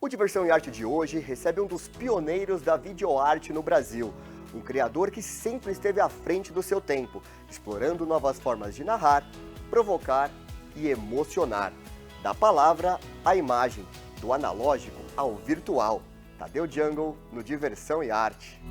O Diversão e Arte de hoje recebe um dos pioneiros da videoarte no Brasil, um criador que sempre esteve à frente do seu tempo, explorando novas formas de narrar, provocar e emocionar. Da palavra à imagem, do analógico ao virtual. Tadeu Jungle no Diversão e Arte.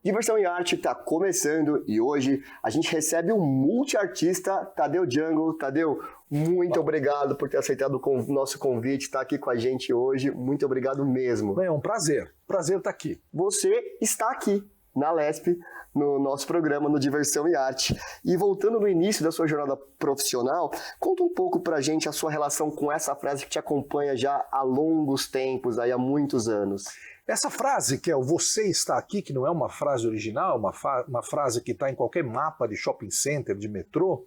Diversão e Arte está começando e hoje a gente recebe um multiartista, Tadeu Jungle. Tadeu, muito obrigado por ter aceitado o nosso convite, estar aqui com a gente hoje. Muito obrigado mesmo. É um prazer estar aqui. Você está aqui na LESP, no nosso programa no Diversão e Arte. E voltando no início da sua jornada profissional, conta um pouco pra gente a sua relação com essa frase que te acompanha já há longos tempos, aí há muitos anos. Essa frase, que é o "você está aqui", que não é uma frase original, uma frase que está em qualquer mapa de shopping center, de metrô,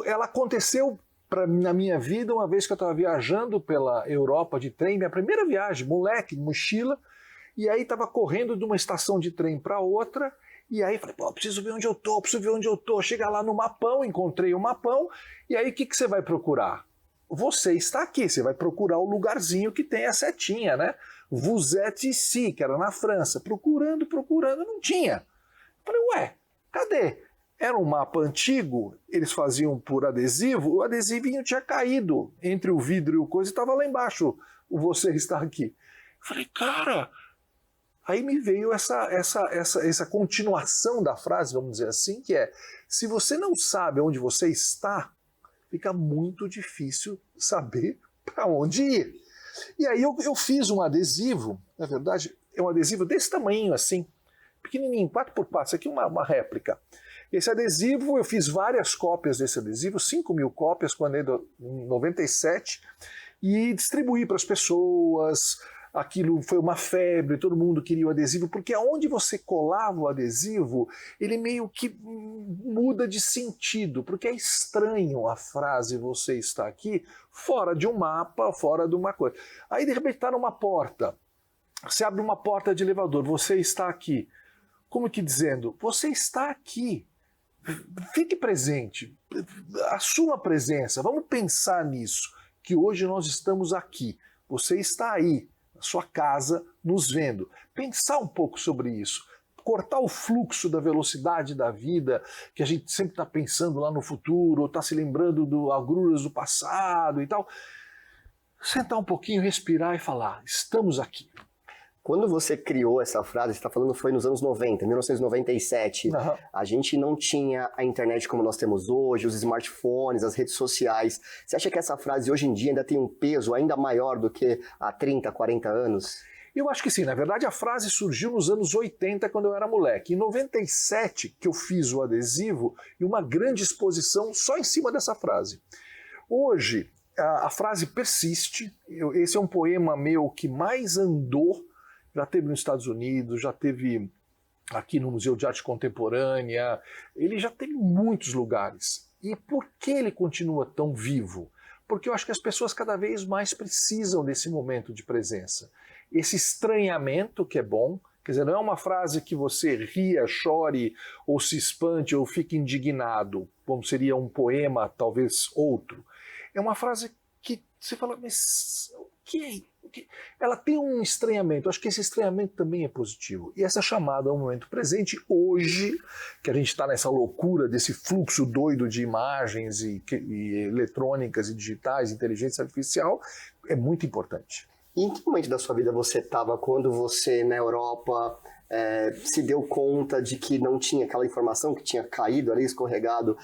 ela aconteceu na minha vida uma vez que eu estava viajando pela Europa de trem, minha primeira viagem, moleque, mochila, e aí estava correndo de uma estação de trem para outra, e aí falei, preciso ver onde eu tô. Chega lá no mapão, encontrei o mapão, e aí o que você vai procurar? Você está aqui, você vai procurar o lugarzinho que tem a setinha, né? Vous êtes ici, que era na França. Procurando, não tinha. Falei, ué, cadê? Era um mapa antigo, eles faziam por adesivo, o adesivinho tinha caído entre o vidro e o coisa e estava lá embaixo, o "você está aqui". Falei, cara... Aí me veio essa continuação da frase, vamos dizer assim, que é, se você não sabe onde você está, fica muito difícil saber para onde ir. E aí eu fiz um adesivo, na verdade, é um adesivo desse tamanho assim, pequenininho, 4x4, isso aqui é uma réplica. Esse adesivo, eu fiz várias cópias desse adesivo, 5.000 cópias quando em 97, e distribuí para as pessoas. Aquilo foi uma febre, todo mundo queria o adesivo, porque aonde você colava o adesivo, ele meio que muda de sentido, porque é estranho a frase "você está aqui", fora de um mapa, fora de uma coisa. Aí de repente está numa porta, você abre uma porta de elevador, "você está aqui", como que dizendo, você está aqui, fique presente, assuma a presença, vamos pensar nisso, que hoje nós estamos aqui, você está aí, sua casa, nos vendo. Pensar um pouco sobre isso. Cortar o fluxo da velocidade da vida, que a gente sempre está pensando lá no futuro, ou está se lembrando do agruras do passado e tal. Sentar um pouquinho, respirar e falar, estamos aqui. Quando você criou essa frase, você está falando foi nos anos 90, 1997, a gente não tinha a internet como nós temos hoje, os smartphones, as redes sociais. Você acha que essa frase hoje em dia ainda tem um peso ainda maior do que há 30, 40 anos? Eu acho que sim. Na verdade, a frase surgiu nos anos 80, quando eu era moleque. Em 97, que eu fiz o adesivo e uma grande exposição só em cima dessa frase. Hoje, a frase persiste. Esse é um poema meu que mais andou. Já teve nos Estados Unidos, já teve aqui no Museu de Arte Contemporânea, ele já teve muitos lugares. E por que ele continua tão vivo? Porque eu acho que as pessoas cada vez mais precisam desse momento de presença. Esse estranhamento que é bom, quer dizer, não é uma frase que você ria, chore, ou se espante, ou fique indignado, como seria um poema, talvez outro. É uma frase que você fala, mas o que é? Ela tem um estranhamento, acho que esse estranhamento também é positivo. E essa chamada ao momento presente, hoje, que a gente está nessa loucura desse fluxo doido de imagens e eletrônicas e digitais, inteligência artificial, é muito importante. E em que momento da sua vida você estava quando você, na Europa, se deu conta de que não tinha aquela informação que tinha caído ali, escorregado?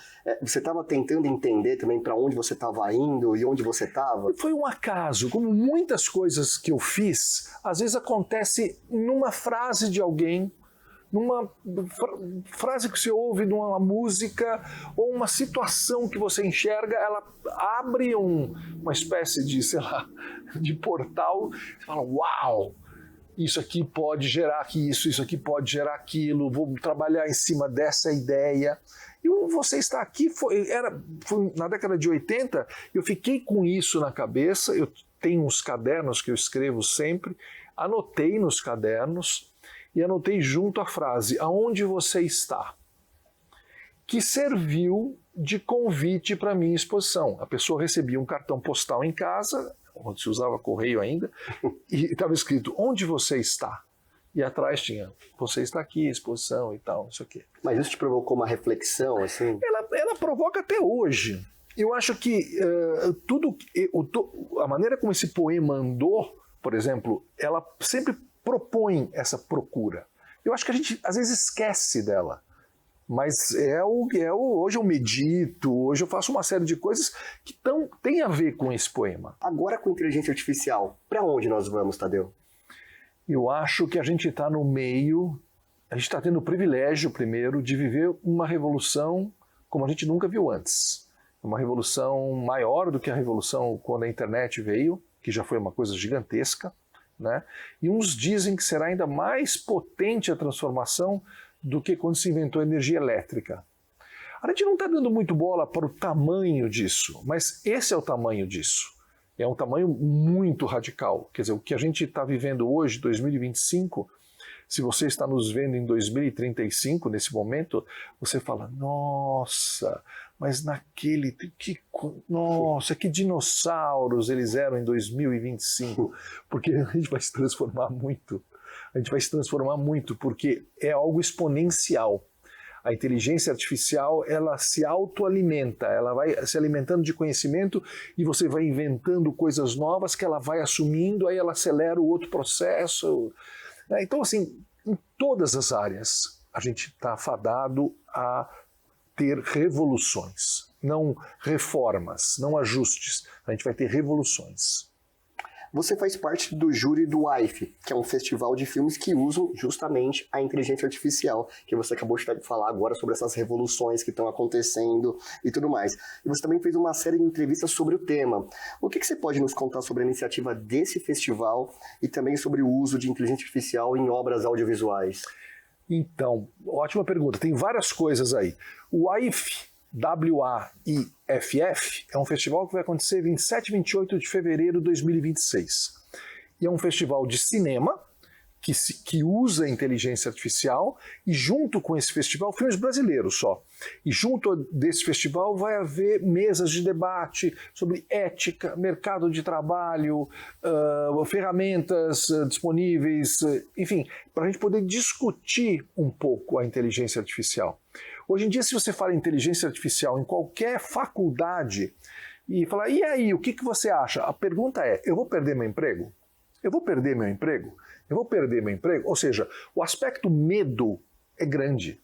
Você estava tentando entender também para onde você estava indo e onde você estava? Foi um acaso, como muitas coisas que eu fiz, às vezes acontece numa frase de alguém, numa frase que você ouve numa música ou uma situação que você enxerga, ela abre uma espécie de, sei lá, de portal, você fala, uau! Isso aqui pode gerar isso aqui pode gerar aquilo, vou trabalhar em cima dessa ideia. E você está aqui, foi na década de 80, eu fiquei com isso na cabeça, eu tenho uns cadernos que eu escrevo sempre, anotei nos cadernos e anotei junto a frase, aonde você está? Que serviu de convite para a minha exposição. A pessoa recebia um cartão postal em casa, onde se usava correio ainda, e estava escrito, onde você está? E atrás tinha, você está aqui, exposição e tal, não sei o quê. Mas isso te provocou uma reflexão, assim? Ela provoca até hoje. Eu acho que a maneira como esse poema andou, por exemplo, ela sempre propõe essa procura. Eu acho que a gente às vezes esquece dela. Mas hoje eu medito, hoje eu faço uma série de coisas que tem a ver com esse poema. Agora com inteligência artificial, para onde nós vamos, Tadeu? Eu acho que a gente está no meio, a gente está tendo o privilégio, primeiro, de viver uma revolução como a gente nunca viu antes. Uma revolução maior do que a revolução quando a internet veio, que já foi uma coisa gigantesca, né? E uns dizem que será ainda mais potente a transformação do que quando se inventou a energia elétrica. A gente não está dando muito bola para o tamanho disso, mas esse é o tamanho disso. É um tamanho muito radical. Quer dizer, o que a gente está vivendo hoje, 2025, se você está nos vendo em 2035, nesse momento, você fala, nossa, mas nossa, que dinossauros eles eram em 2025. Porque a gente vai se transformar muito. A gente vai se transformar muito, porque é algo exponencial. A inteligência artificial, ela se autoalimenta, ela vai se alimentando de conhecimento e você vai inventando coisas novas que ela vai assumindo, aí ela acelera o outro processo. Então, assim, em todas as áreas, a gente está fadado a ter revoluções, não reformas, não ajustes. A gente vai ter revoluções. Você faz parte do júri do WIFE, que é um festival de filmes que usam justamente a inteligência artificial, que você acabou de falar agora sobre essas revoluções que estão acontecendo e tudo mais. E você também fez uma série de entrevistas sobre o tema. O que você pode nos contar sobre a iniciativa desse festival e também sobre o uso de inteligência artificial em obras audiovisuais? Então, ótima pergunta. Tem várias coisas aí. O WIFE, WAIFF, é um festival que vai acontecer 27 e 28 de fevereiro de 2026. E é um festival de cinema que usa inteligência artificial e junto com esse festival, filmes brasileiros só. E junto desse festival vai haver mesas de debate sobre ética, mercado de trabalho, ferramentas disponíveis, enfim, para a gente poder discutir um pouco a inteligência artificial. Hoje em dia, se você fala em inteligência artificial em qualquer faculdade e falar, e aí, o que você acha? A pergunta é, eu vou perder meu emprego? Eu vou perder meu emprego? Eu vou perder meu emprego? Ou seja, o aspecto medo é grande.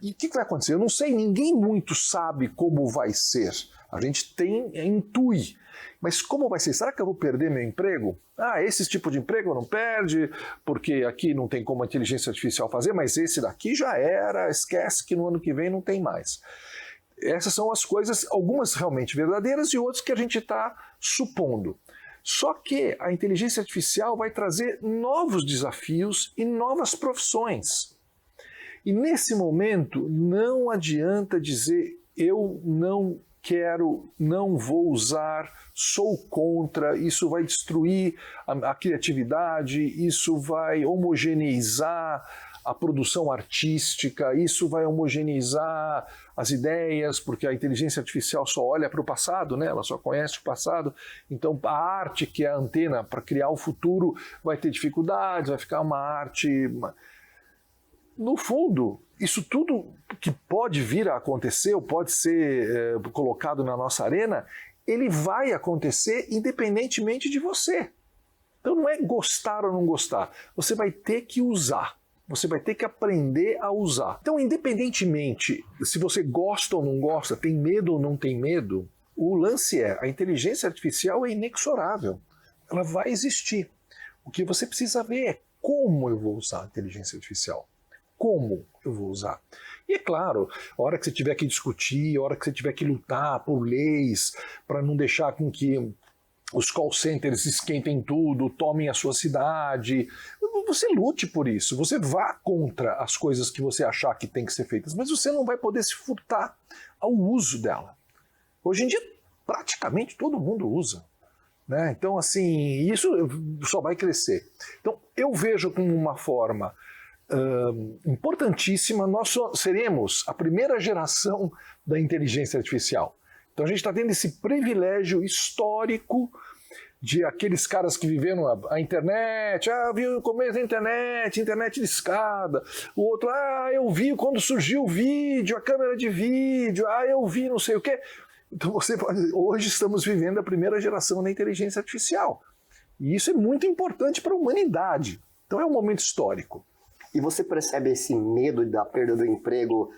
E o que vai acontecer? Eu não sei, ninguém muito sabe como vai ser. A gente intui. Mas como vai ser? Será que eu vou perder meu emprego? Esse tipo de emprego não perde, porque aqui não tem como a inteligência artificial fazer, mas esse daqui já era, esquece que no ano que vem não tem mais. Essas são as coisas, algumas realmente verdadeiras e outras que a gente está supondo. Só que a inteligência artificial vai trazer novos desafios e novas profissões. E nesse momento não adianta dizer eu não quero, não vou usar, sou contra, isso vai destruir a criatividade, isso vai homogeneizar a produção artística, isso vai homogeneizar as ideias, porque a inteligência artificial só olha para o passado, né? Ela só conhece o passado, então a arte, que é a antena para criar o futuro, vai ter dificuldades, vai ficar uma arte... No fundo, isso tudo que pode vir a acontecer, ou pode ser colocado na nossa arena, ele vai acontecer independentemente de você. Então não é gostar ou não gostar, você vai ter que usar. Você vai ter que aprender a usar. Então, independentemente se você gosta ou não gosta, tem medo ou não tem medo, o lance é, a inteligência artificial é inexorável. Ela vai existir. O que você precisa ver é como eu vou usar a inteligência artificial. Como eu vou usar. E é claro, a hora que você tiver que discutir, a hora que você tiver que lutar por leis, para não deixar com que os call centers esquentem tudo, tomem a sua cidade, você lute por isso, você vá contra as coisas que você achar que tem que ser feitas, mas você não vai poder se furtar ao uso dela. Hoje em dia, praticamente todo mundo usa. né? Então, assim, isso só vai crescer. Então, eu vejo como uma forma importantíssima, nós seremos a primeira geração da inteligência artificial. Então, a gente está tendo esse privilégio histórico de aqueles caras que viveram a internet, viu o começo da internet de escada, o outro, eu vi quando surgiu o vídeo, a câmera de vídeo, eu vi não sei o quê. Então hoje estamos vivendo a primeira geração da inteligência artificial. E isso é muito importante para a humanidade. Então é um momento histórico. E você percebe esse medo da perda do emprego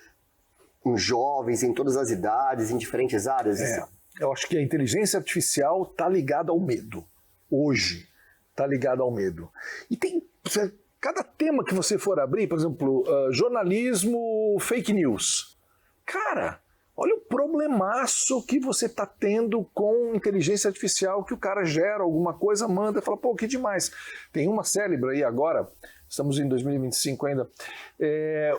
em jovens, em todas as idades, em diferentes áreas? Eu acho que a inteligência artificial está ligada ao medo. Hoje está ligada ao medo. E tem cada tema que você for abrir, por exemplo, jornalismo fake news. Cara, olha o problemaço que você está tendo com inteligência artificial, que o cara gera alguma coisa, manda e fala, pô, que demais. Tem uma célebre aí agora, estamos em 2025 ainda,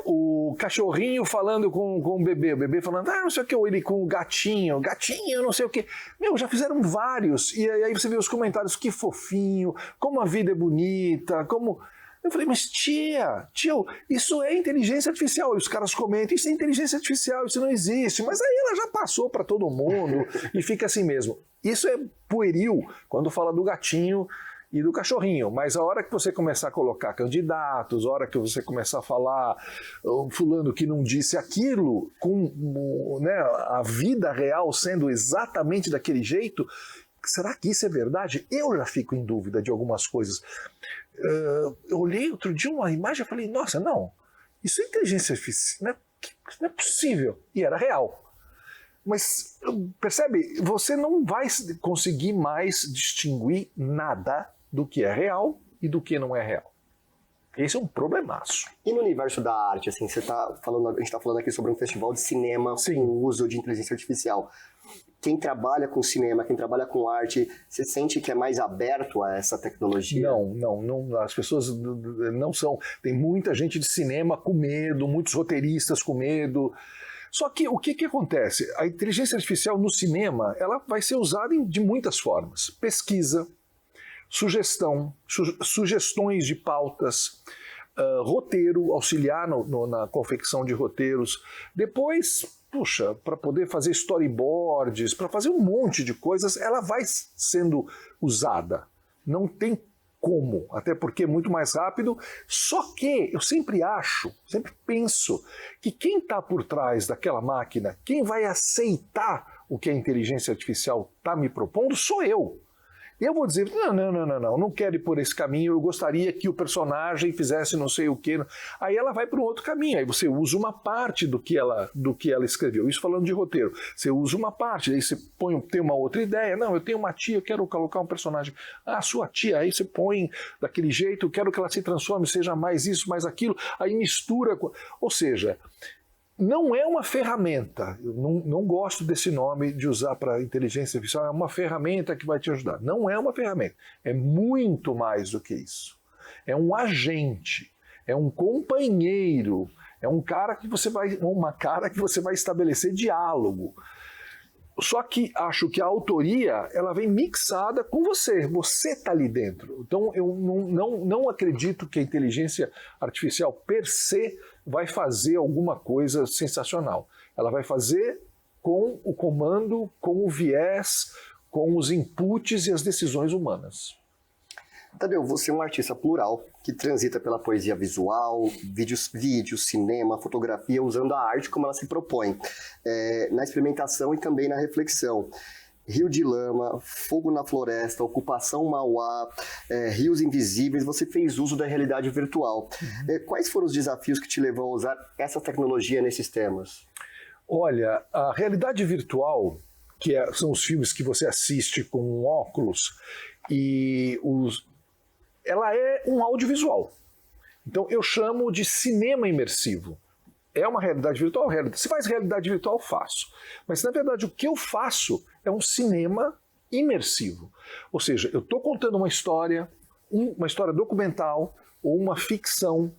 o cachorrinho falando com o bebê falando, não sei o que, ou ele com o gatinho, não sei o que. Meu, já fizeram vários, e aí você vê os comentários, que fofinho, como a vida é bonita, como... Eu falei, mas tio, isso é inteligência artificial. E os caras comentam, isso é inteligência artificial, isso não existe. Mas aí ela já passou para todo mundo e fica assim mesmo. Isso é pueril quando fala do gatinho e do cachorrinho. Mas a hora que você começar a colocar candidatos, a hora que você começar a falar fulano que não disse aquilo, com a vida real sendo exatamente daquele jeito, será que isso é verdade? Eu já fico em dúvida de algumas coisas. Eu olhei outro dia uma imagem e falei, nossa, não, isso é inteligência artificial, não é possível. E era real. Mas, percebe, você não vai conseguir mais distinguir nada do que é real e do que não é real. Esse é um problemaço. E no universo da arte, assim, a gente está falando aqui sobre um festival de cinema com o uso de inteligência artificial. Quem trabalha com cinema, quem trabalha com arte, você sente que é mais aberto a essa tecnologia? Não, as pessoas não são. Tem muita gente de cinema com medo, muitos roteiristas com medo. Só que o que acontece? A inteligência artificial no cinema, ela vai ser usada de muitas formas. Pesquisa, sugestão, sugestões de pautas, roteiro, auxiliar na confecção de roteiros. Depois, para poder fazer storyboards, para fazer um monte de coisas, ela vai sendo usada. Não tem como, até porque é muito mais rápido. Só que eu sempre penso que quem está por trás daquela máquina, quem vai aceitar o que a inteligência artificial está me propondo, sou eu. Eu vou dizer, não quero ir por esse caminho, eu gostaria que o personagem fizesse não sei o quê. Aí ela vai para um outro caminho, aí você usa uma parte do que ela escreveu. Isso falando de roteiro. Você usa uma parte, aí você tem uma outra ideia. Não, eu tenho uma tia, eu quero colocar um personagem. Sua tia, aí você põe daquele jeito, eu quero que ela se transforme, seja mais isso, mais aquilo. Aí mistura. Ou seja, não é uma ferramenta, eu não gosto desse nome de usar para inteligência artificial, é uma ferramenta que vai te ajudar. Não é uma ferramenta, é muito mais do que isso. É um agente, é um companheiro, é uma cara que você vai estabelecer diálogo. Só que acho que a autoria ela vem mixada com você está ali dentro. Então eu não acredito que a inteligência artificial per se vai fazer alguma coisa sensacional. Ela vai fazer com o comando, com o viés, com os inputs e as decisões humanas. Tadeu, você é um artista plural que transita pela poesia visual, vídeos, cinema, fotografia, usando a arte como ela se propõe, na experimentação e também na reflexão. Rio de Lama, Fogo na Floresta, Ocupação Mauá, Rios Invisíveis, você fez uso da realidade virtual. Quais foram os desafios que te levou a usar essa tecnologia nesses temas? Olha, a realidade virtual, são os filmes que você assiste com óculos, ela é um audiovisual. Então eu chamo de cinema imersivo. É uma realidade virtual? Se faz realidade virtual, faço. Mas, na verdade, o que eu faço é um cinema imersivo. Ou seja, eu estou contando uma história documental ou uma ficção.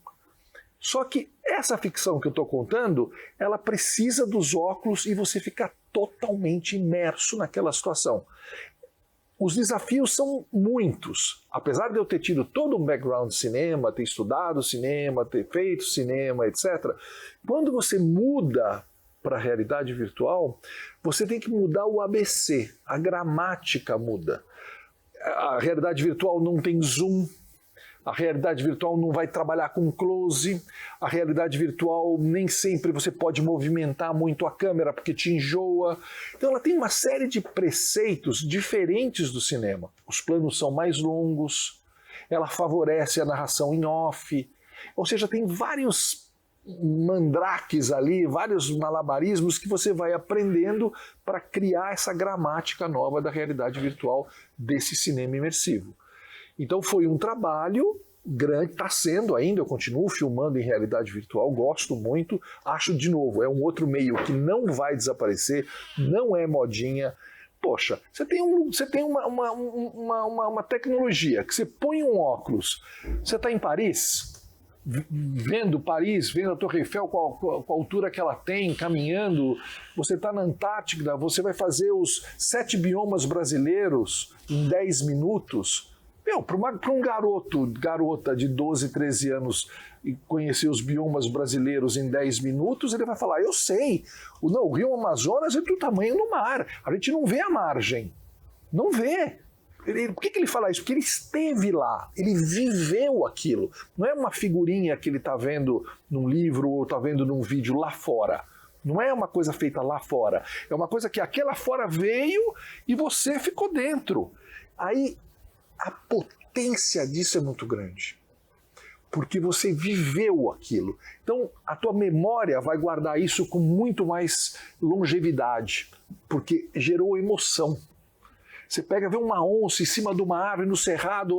Só que essa ficção que eu estou contando, ela precisa dos óculos e você fica totalmente imerso naquela situação. os desafios são muitos. Apesar de eu ter tido todo um background de cinema, ter estudado cinema, ter feito cinema, etc., quando você muda para a realidade virtual, você tem que mudar o ABC, a gramática muda. A realidade virtual não tem zoom, a realidade virtual não vai trabalhar com close, a realidade virtual nem sempre você pode movimentar muito a câmera porque te enjoa. Então ela tem uma série de preceitos diferentes do cinema. Os planos são mais longos, ela favorece a narração em off, ou seja, tem vários mandrakes ali, vários malabarismos que você vai aprendendo para criar essa gramática nova da realidade virtual desse cinema imersivo. Então foi um trabalho grande, está sendo ainda, eu continuo filmando em realidade virtual, gosto muito, acho de novo, é um outro meio que não vai desaparecer, não é modinha. Poxa, você tem uma tecnologia que você põe um óculos, você está em Paris, vendo Paris, vendo a Torre Eiffel com a altura que ela tem, caminhando, você está na Antártida, você vai fazer os 7 biomas brasileiros em 10 minutos. Para um garota de 12, 13 anos e conhecer os biomas brasileiros em 10 minutos, ele vai falar, eu sei, o Rio Amazonas é do tamanho do mar, a gente não vê a margem, não vê. Por que ele fala isso? Porque ele esteve lá, ele viveu aquilo. Não é uma figurinha que ele está vendo num livro ou está vendo num vídeo lá fora. Não é uma coisa feita lá fora. É uma coisa que aquela fora veio e você ficou dentro. Aí a potência disso é muito grande. Porque você viveu aquilo. Então a tua memória vai guardar isso com muito mais longevidade. Porque gerou emoção. Você pega, vê uma onça em cima de uma árvore no cerrado,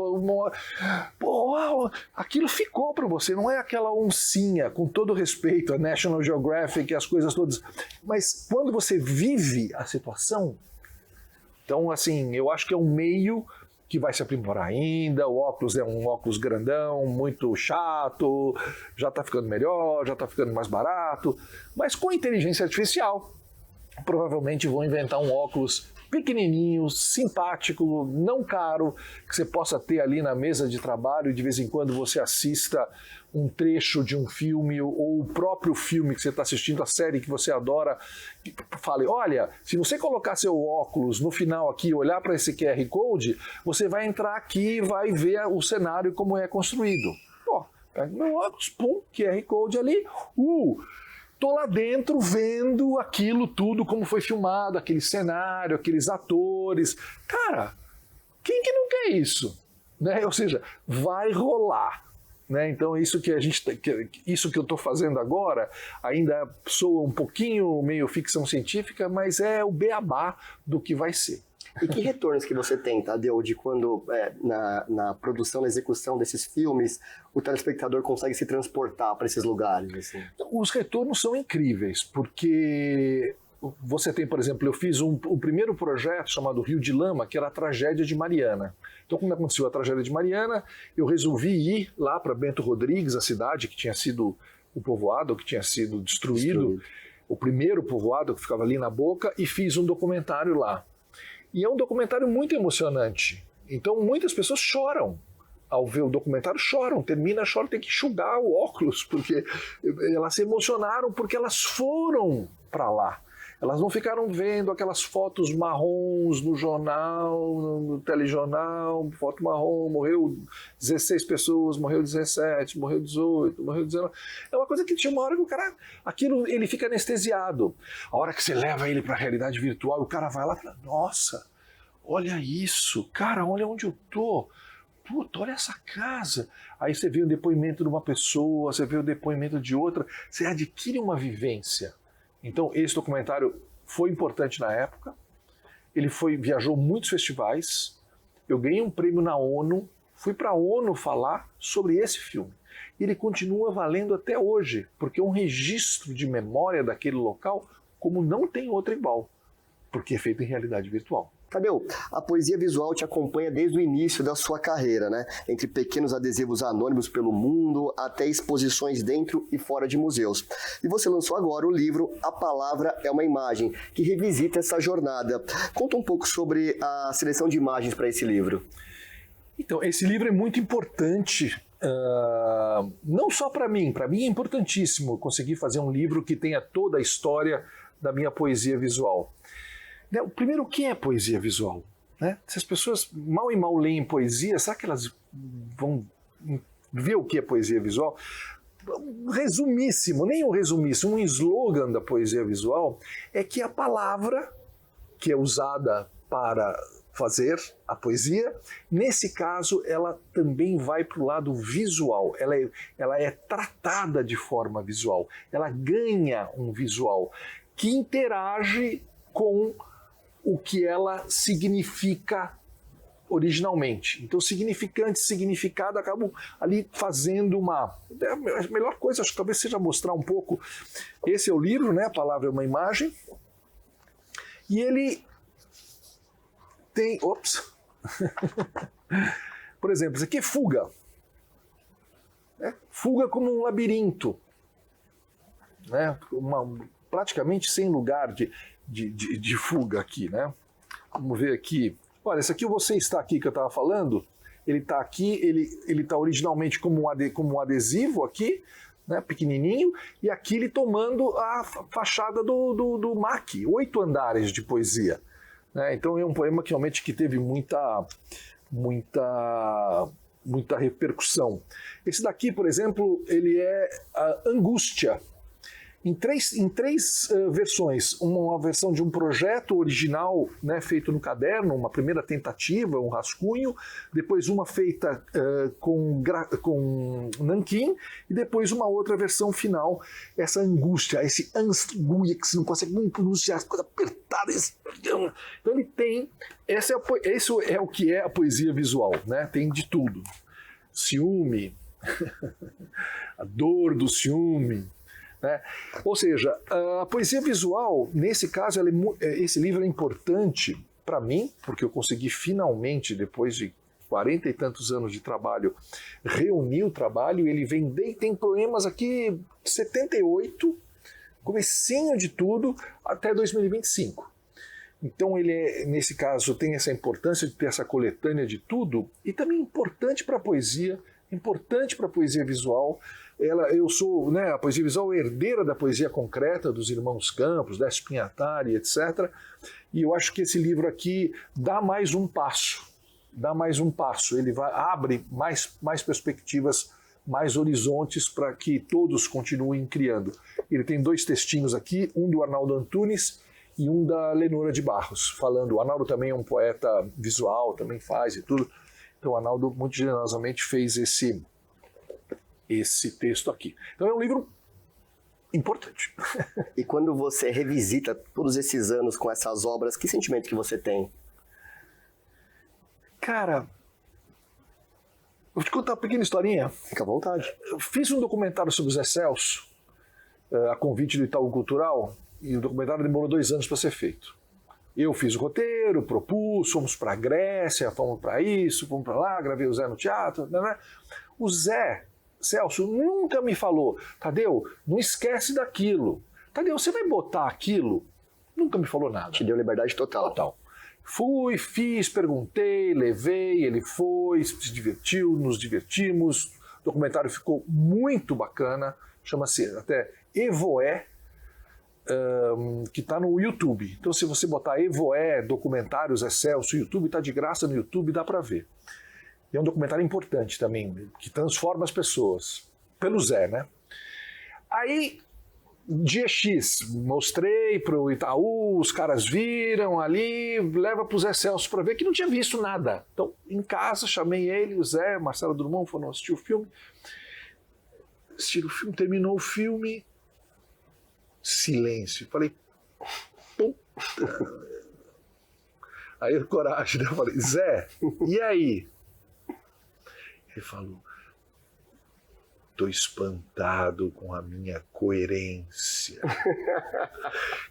aquilo ficou para você, não é aquela oncinha, com todo respeito a National Geographic e as coisas todas, mas quando você vive a situação, então assim, eu acho que é um meio que vai se aprimorar ainda, o óculos é um óculos grandão, muito chato, já está ficando melhor, já está ficando mais barato, mas com inteligência artificial, provavelmente vão inventar um óculos pequenininho, simpático, não caro, que você possa ter ali na mesa de trabalho e de vez em quando você assista um trecho de um filme ou o próprio filme que você está assistindo, a série que você adora, fale, olha, se você colocar seu óculos no final aqui, olhar para esse QR Code, você vai entrar aqui e vai ver o cenário como é construído. Pega meu óculos, pum, QR Code ali, tô lá dentro vendo aquilo tudo, como foi filmado, aquele cenário, aqueles atores. Cara, quem que não quer isso? Né? Ou seja, vai rolar. Né? Então isso que eu estou fazendo agora ainda soa um pouquinho meio ficção científica, mas é o beabá do que vai ser. E que retornos que você tem, Tadeu, de quando na produção, na execução desses filmes, o telespectador consegue se transportar para esses lugares? Assim? Os retornos são incríveis, porque você tem, por exemplo, eu fiz o primeiro projeto chamado Rio de Lama, que era a tragédia de Mariana. Então, quando aconteceu a tragédia de Mariana, eu resolvi ir lá para Bento Rodrigues, a cidade que tinha sido o povoado, que tinha sido destruído, o primeiro povoado que ficava ali na Boca, e fiz um documentário lá. E é um documentário muito emocionante. Então muitas pessoas choram. Ao ver o documentário, choram. Termina, choram, tem que enxugar o óculos, porque elas se emocionaram porque elas foram para lá. Elas não ficaram vendo aquelas fotos marrons no jornal, no telejornal, foto marrom, morreu 16 pessoas, morreu 17, morreu 18, morreu 19. É uma coisa que tinha uma hora que o cara, aquilo, ele fica anestesiado. A hora que você leva ele para a realidade virtual, o cara vai lá e fala, nossa, olha isso, cara, olha onde eu tô. Puta, olha essa casa. Aí você vê o depoimento de uma pessoa, você vê o depoimento de outra, você adquire uma vivência. Então, esse documentário foi importante na época, ele viajou muitos festivais, eu ganhei um prêmio na ONU, fui para a ONU falar sobre esse filme. E ele continua valendo até hoje, porque é um registro de memória daquele local como não tem outro igual, porque é feito em realidade virtual. Tadeu, a poesia visual te acompanha desde o início da sua carreira, né? Entre pequenos adesivos anônimos pelo mundo até exposições dentro e fora de museus. E você lançou agora o livro A Palavra é uma Imagem, que revisita essa jornada. Conta um pouco sobre a seleção de imagens para esse livro. Então, esse livro é muito importante, não só para mim é importantíssimo conseguir fazer um livro que tenha toda a história da minha poesia visual. Primeiro, o que é poesia visual? Né? Se as pessoas mal e mal leem poesia, será que elas vão ver o que é poesia visual? Resumíssimo, nem um resumíssimo, um slogan da poesia visual é que a palavra que é usada para fazer a poesia, nesse caso, ela também vai para o lado visual, ela é tratada de forma visual, ela ganha um visual que interage com o que ela significa originalmente. Então, significante e significado acabam ali fazendo uma... A melhor coisa, acho que talvez seja mostrar um pouco... Esse é o livro, né? A Palavra é uma Imagem. E ele tem... Ops! Por exemplo, isso aqui é fuga. Fuga como um labirinto. Né? Praticamente sem lugar de fuga aqui, né? Vamos ver aqui. Olha, esse aqui, Você Está Aqui, que eu estava falando, ele está aqui, ele está originalmente como um adesivo aqui, né, pequenininho, e aqui ele tomando a fachada do MAC, 8 andares de poesia. Né? Então é um poema que realmente que teve muita repercussão. Esse daqui, por exemplo, ele é a Angústia, em três versões. Uma versão de um projeto original, né, feito no caderno, uma primeira tentativa, um rascunho, depois uma feita com nanquim, e depois uma outra versão final, essa angústia, esse angústia que você não consegue nem pronunciar, as coisas apertadas. Então ele tem, isso é o que é a poesia visual, né? Tem de tudo. Ciúme, a dor do ciúme, né? Ou seja, a poesia visual, nesse caso, esse livro é importante para mim, porque eu consegui finalmente, depois de 40 e tantos anos de trabalho, reunir o trabalho. Ele tem poemas aqui 78, comecinho de tudo, até 2025. Então nesse caso, tem essa importância de ter essa coletânea de tudo, e também importante para a poesia, importante para a poesia visual. Eu sou, né, a poesia visual herdeira da poesia concreta dos irmãos Campos, da Espinhatari, etc. E eu acho que esse livro aqui dá mais um passo. Ele abre mais perspectivas, mais horizontes para que todos continuem criando. Ele tem 2 textinhos aqui, um do Arnaldo Antunes e um da Lenora de Barros, falando. O Arnaldo também é um poeta visual, também faz e tudo. Então o Arnaldo muito generosamente fez esse texto aqui. Então é um livro importante. E quando você revisita todos esses anos com essas obras, que sentimento que você tem? Cara, vou te contar uma pequena historinha. Fica à vontade. Eu fiz um documentário sobre o Zé Celso, a convite do Itaú Cultural, e o documentário demorou 2 anos para ser feito. Eu fiz o roteiro, propus, fomos para a Grécia, fomos para isso, fomos para lá, gravei o Zé no teatro. Né? O Zé Celso nunca me falou: Tadeu, não esquece daquilo. Tadeu, você vai botar aquilo? Nunca me falou nada. Te deu liberdade total. Total. Fui, fiz, perguntei, levei, ele foi, se divertiu, nos divertimos. O documentário ficou muito bacana, chama-se até Evoé, que está no YouTube. Então, se você botar Evoé, documentários, Zé Celso, YouTube, está de graça no YouTube, dá para ver. E é um documentário importante também, que transforma as pessoas. Pelo Zé, né? Aí, dia X, mostrei para o Itaú, os caras viram ali, leva para o Zé Celso para ver, que não tinha visto nada. Então, em casa, chamei ele, o Zé, Marcelo Drummond, foram assistir o filme. Assistiram o filme, terminou o filme, silêncio. Falei, puta. Aí, coragem, né? Eu falei, Zé, e aí? Ele falou, Estou espantado com a minha coerência.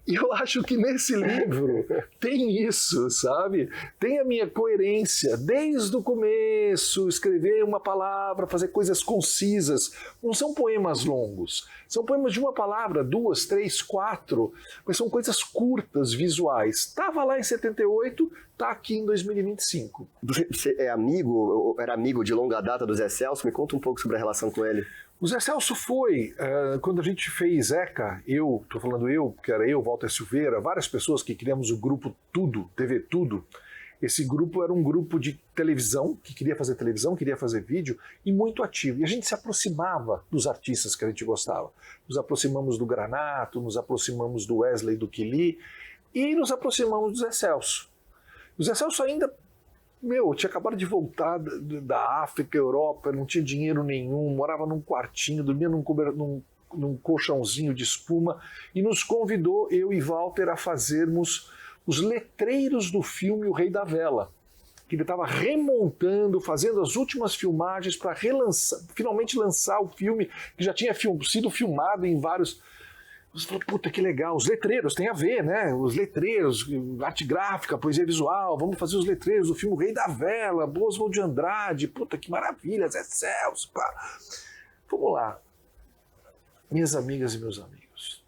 E eu acho que nesse livro tem isso, sabe? Tem a minha coerência, desde o começo, escrever uma palavra, fazer coisas concisas. Não são poemas longos, são poemas de uma palavra, 2, 3, 4, mas são coisas curtas, visuais. Estava lá em 78, está aqui em 2025. Você é amigo, era amigo de longa data do Zé Celso? Me conta um pouco sobre a relação com ele. O Zé Celso foi, quando a gente fez ECA, estou falando eu, porque era eu, Walter Silveira, várias pessoas que criamos o grupo Tudo, TV Tudo. Esse grupo era um grupo de televisão, que queria fazer televisão, queria fazer vídeo, e muito ativo. E a gente se aproximava dos artistas que a gente gostava. Nos aproximamos do Granato, nos aproximamos do Wesley do Quili, e nos aproximamos do Zé Celso. O Zé Celso ainda... tinha acabado de voltar da África, Europa, não tinha dinheiro nenhum, morava num quartinho, dormia num colchãozinho de espuma e nos convidou, eu e Walter, a fazermos os letreiros do filme O Rei da Vela, que ele estava remontando, fazendo as últimas filmagens para finalmente lançar o filme, que já tinha sido filmado em vários... Você falou, puta, que legal, os letreiros, tem a ver, né? Os letreiros, arte gráfica, poesia visual, vamos fazer os letreiros do filme O Rei da Vela, Oswald de Andrade, puta, que maravilha, Zé Celso, pá. Vamos lá. Minhas amigas e meus amigos.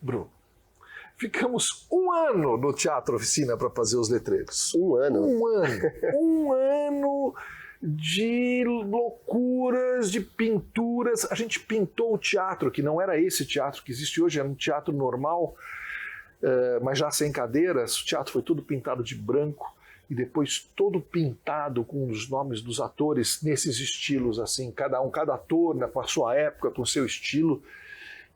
Bruno, ficamos 1 ano no Teatro Oficina para fazer os letreiros. 1 ano? 1 ano. 1 ano... de loucuras, de pinturas. A gente pintou o teatro, que não era esse teatro que existe hoje, era um teatro normal, mas já sem cadeiras. O teatro foi tudo pintado de branco e depois todo pintado com os nomes dos atores nesses estilos, assim, cada ator com a sua época, com o seu estilo.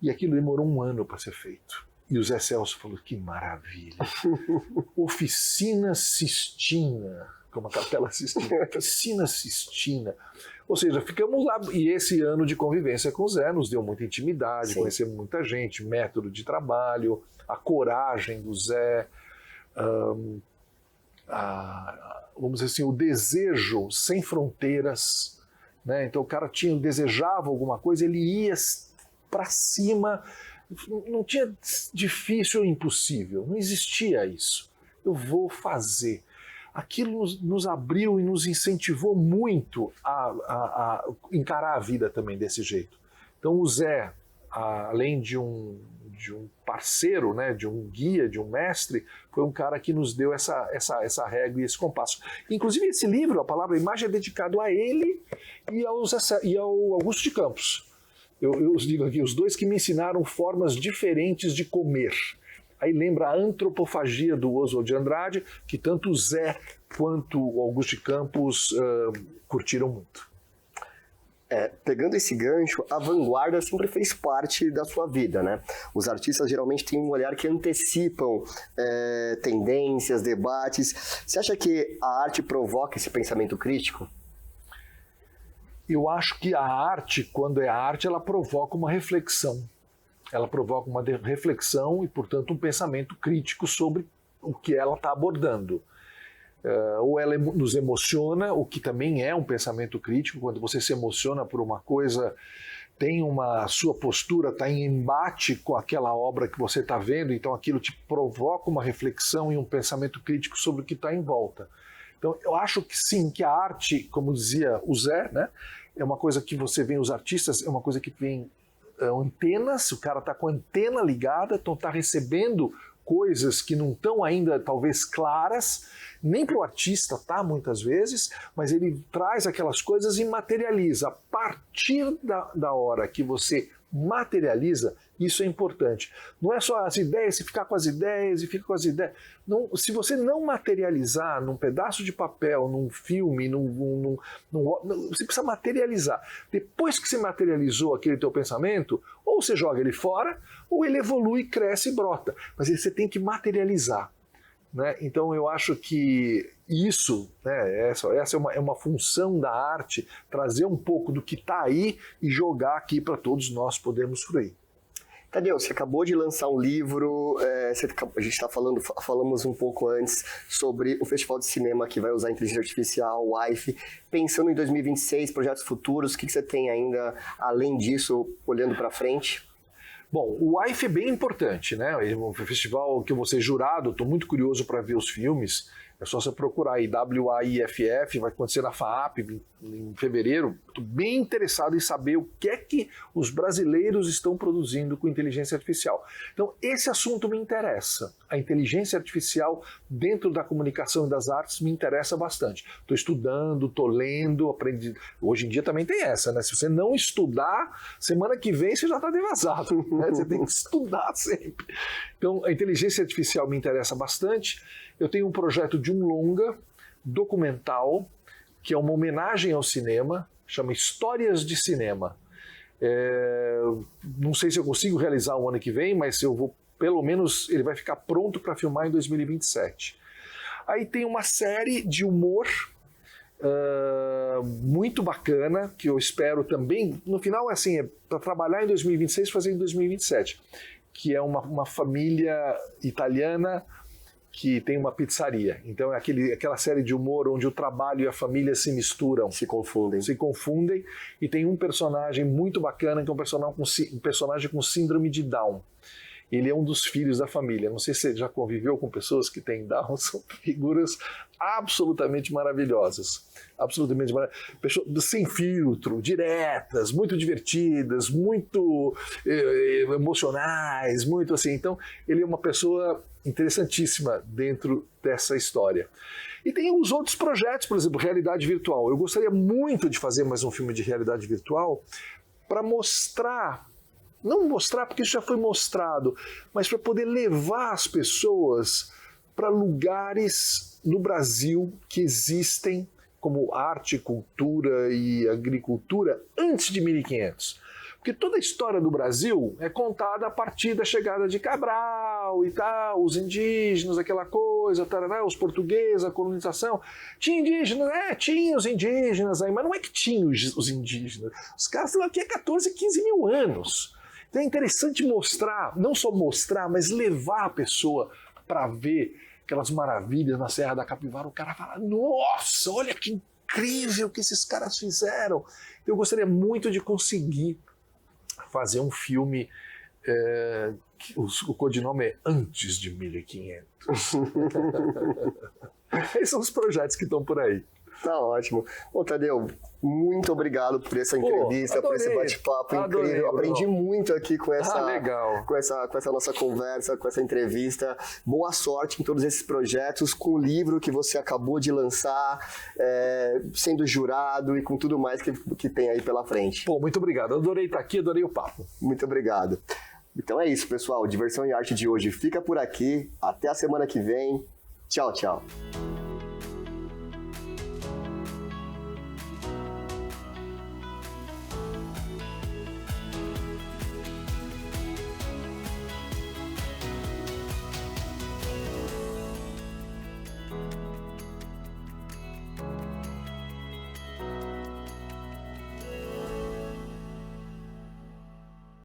E aquilo demorou 1 ano para ser feito. E o Zé Celso falou, que maravilha. Oficina Sistina, como a Capela Sistina, Oficina Sistina. Ou seja, ficamos lá, e esse ano de convivência com o Zé nos deu muita intimidade, conhecemos muita gente, método de trabalho, a coragem do Zé, vamos dizer assim, o desejo sem fronteiras, né? Então o cara desejava alguma coisa, ele ia para cima, não tinha difícil ou impossível, não existia isso. Eu vou fazer. Aquilo nos abriu e nos incentivou muito a encarar a vida também desse jeito. Então o Zé, além de um parceiro, né, de um guia, de um mestre, foi um cara que nos deu essa régua e esse compasso. Inclusive esse livro, a palavra imagem, é dedicado a ele e ao Augusto de Campos. Eu digo aqui, os dois que me ensinaram formas diferentes de comer. Aí lembra a antropofagia do Oswald de Andrade, que tanto o Zé quanto o Augusto de Campos curtiram muito. Pegando esse gancho, a vanguarda sempre fez parte da sua vida, né? Os artistas geralmente têm um olhar que antecipam tendências, debates. Você acha que a arte provoca esse pensamento crítico? Eu acho que a arte, quando é arte, ela provoca uma reflexão. Ela provoca uma reflexão e, portanto, um pensamento crítico sobre o que ela está abordando. Ou ela nos emociona, o que também é um pensamento crítico, quando você se emociona por uma coisa, sua postura está em embate com aquela obra que você está vendo, então aquilo te provoca uma reflexão e um pensamento crítico sobre o que está em volta. Então, eu acho que sim, que a arte, como dizia o Zé, né, é uma coisa que você vê, os artistas, é uma coisa que vem antenas, o cara está com a antena ligada, então está recebendo coisas que não estão ainda talvez claras, nem para o artista tá muitas vezes, mas ele traz aquelas coisas e materializa. A partir da hora que você materializa, isso é importante. Não é só as ideias, se ficar com as ideias e fica com as ideias. Não, se você não materializar num pedaço de papel, num filme, você precisa materializar. Depois que você materializou aquele teu pensamento, ou você joga ele fora, ou ele evolui, cresce e brota. Mas você tem que materializar. Né? Então eu acho que isso, né, essa é uma função da arte, trazer um pouco do que está aí e jogar aqui para todos nós podermos fruir. Tadeu, você acabou de lançar um livro, a gente falamos um pouco antes sobre o Festival de Cinema que vai usar inteligência artificial, o WIFE. Pensando em 2026, projetos futuros, o que você tem ainda, além disso, olhando para frente? Bom, o WIFE é bem importante, né? O festival que eu vou ser jurado, estou muito curioso para ver os filmes. É só você procurar aí, WAIFF, vai acontecer na FAAP em fevereiro. Estou bem interessado em saber o que é que os brasileiros estão produzindo com inteligência artificial. Então, esse assunto me interessa. A inteligência artificial dentro da comunicação e das artes me interessa bastante. Estou estudando, estou lendo, aprendi. Hoje em dia também tem essa, né? Se você não estudar, semana que vem você já está devasado, né? Você tem que estudar sempre. Então, a inteligência artificial me interessa bastante. Eu tenho um projeto de um longa documental, que é uma homenagem ao cinema, chama Histórias de Cinema. Não sei se eu consigo realizar o ano que vem, mas eu vou, pelo menos, ele vai ficar pronto para filmar em 2027. Aí tem uma série de humor muito bacana, que eu espero também, no final, assim, para trabalhar em 2026 e fazer em 2027, que é uma família italiana que tem uma pizzaria. Então é aquela série de humor onde o trabalho e a família se misturam. Se confundem. E tem um personagem muito bacana, que é um personagem com síndrome de Down. Ele é um dos filhos da família. Não sei se você já conviveu com pessoas que têm Down, são figuras absolutamente maravilhosas. Absolutamente maravilhosas. Pessoas sem filtro, diretas, muito divertidas, muito emocionais, muito assim. Então, ele é uma pessoa interessantíssima dentro dessa história. E tem os outros projetos, por exemplo, realidade virtual. Eu gostaria muito de fazer mais um filme de realidade virtual para mostrar, não mostrar porque isso já foi mostrado, mas para poder levar as pessoas para lugares no Brasil que existem como arte, cultura e agricultura antes de 1500. Porque toda a história do Brasil é contada a partir da chegada de Cabral e tal, os indígenas, aquela coisa, tarará, os portugueses, a colonização. Tinha indígenas, tinha os indígenas aí, mas não é que tinha os indígenas. Os caras estão aqui há 14, 15 mil anos. Então é interessante mostrar, não só mostrar, mas levar a pessoa para ver aquelas maravilhas na Serra da Capivara. O cara fala, nossa, olha que incrível que esses caras fizeram. Eu gostaria muito de conseguir fazer um filme, o codinome é Antes de 1500. Esses são os projetos que estão por aí. Tá ótimo. Bom, Tadeu, muito obrigado por essa entrevista, por esse bate-papo incrível. Aprendi muito aqui com essa nossa conversa, com essa entrevista. Boa sorte em todos esses projetos, com o livro que você acabou de lançar, sendo jurado e com tudo mais que tem aí pela frente. Pô, muito obrigado. Eu adorei estar aqui, adorei o papo. Muito obrigado. Então é isso, pessoal. Diversão e Arte de hoje fica por aqui. Até a semana que vem. Tchau, tchau.